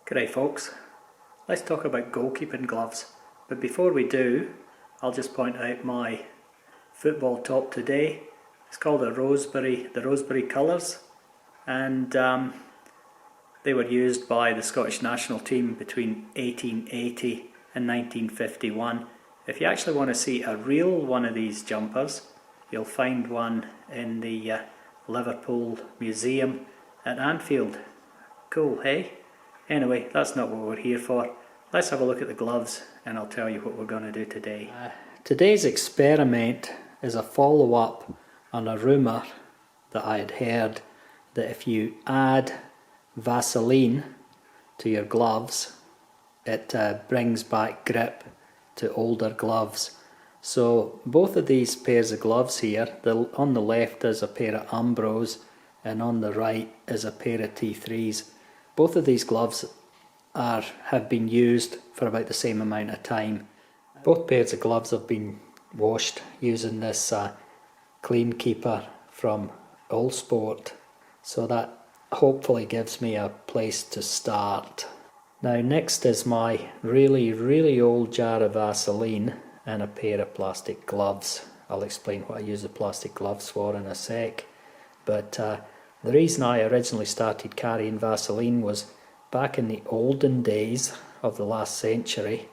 G'day folks, let's talk about goalkeeping gloves, but before we do I'll just point out my football top today. It's called the Rosebery colours, and they were used by the Scottish national team between 1880 and 1951. If you actually want to see a real one of these jumpers, you'll find one in the Liverpool Museum at Anfield. Cool, hey? Anyway, that's not what we're here for. Let's have a look at the gloves and I'll tell you what we're going to do today. Today's experiment is a follow-up on a rumour that I had heard that if you add Vaseline to your gloves, it brings back grip to older gloves. So both of these pairs of gloves here, on the left is a pair of Umbros and on the right is a pair of T3s. Both of these gloves have been used for about the same amount of time. Both pairs of gloves have been washed using this Clean Keeper from Allsport, so that hopefully gives me a place to start. Now next is my really old jar of Vaseline and a pair of plastic gloves. I'll explain what I use the plastic gloves for in a sec, but the reason I originally started carrying Vaseline was back in the olden days of the last century,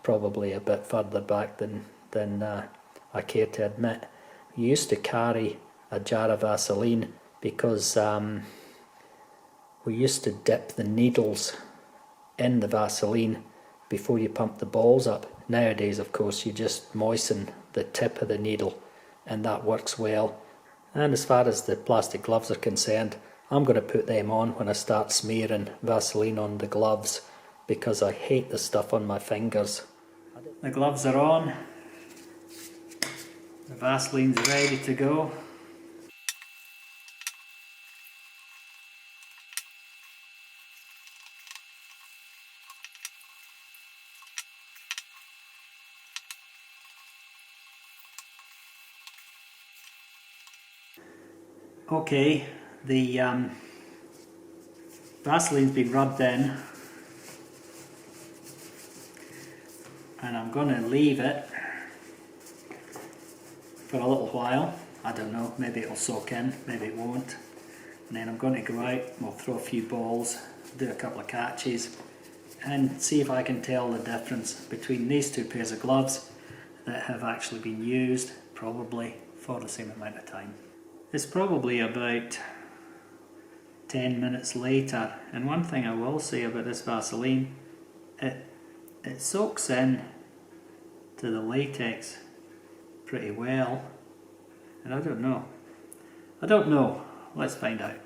probably a bit further back than I care to admit. You used to carry a jar of Vaseline because we used to dip the needles in the Vaseline before you pump the balls up. Nowadays, of course, you just moisten the tip of the needle and that works well. And as far as the plastic gloves are concerned, I'm going to put them on when I start smearing Vaseline on the gloves because I hate the stuff on my fingers. The gloves are on, the Vaseline's ready to go. Okay, the Vaseline's been rubbed in and I'm going to leave it for a little while. I don't know, maybe it'll soak in, maybe it won't. And then I'm going to go out, we'll throw a few balls, do a couple of catches and see if I can tell the difference between these two pairs of gloves that have actually been used probably for the same amount of time. It's probably about 10 minutes later, and one thing I will say about this Vaseline, it soaks in to the latex pretty well, and I don't know, let's find out.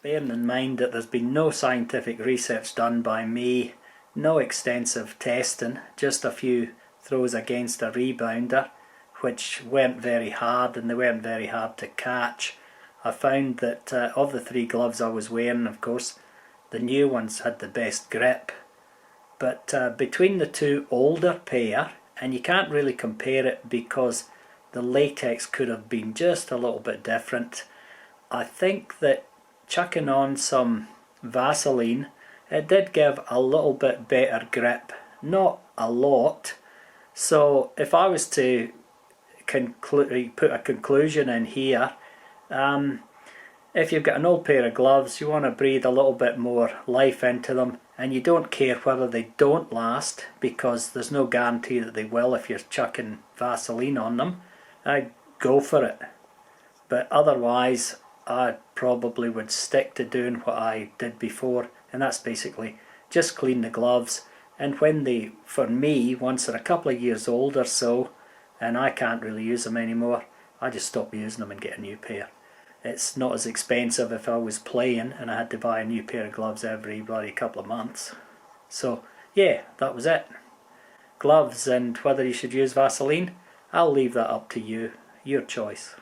Bearing in mind that there's been no scientific research done by me, no extensive testing, just a few throws against a rebounder, which weren't very hard and they weren't very hard to catch. I found that of the three gloves I was wearing, of course, the new ones had the best grip. But between the two older pair, and you can't really compare it because the latex could have been just a little bit different, I think that chucking on some Vaseline, it did give a little bit better grip, not a lot. So if I was to put a conclusion in here, if you've got an old pair of gloves, you want to breathe a little bit more life into them, and you don't care whether they don't last because there's no guarantee that they will if you're chucking Vaseline on them, go for it. But otherwise I probably would stick to doing what I did before, and that's basically just clean the gloves. And when they, for me, once they're a couple of years old or so, and I can't really use them anymore, I just stop using them and get a new pair. It's not as expensive if I was playing and I had to buy a new pair of gloves every bloody couple of months. So yeah, that was it. Gloves, and whether you should use Vaseline, I'll leave that up to you. Your choice.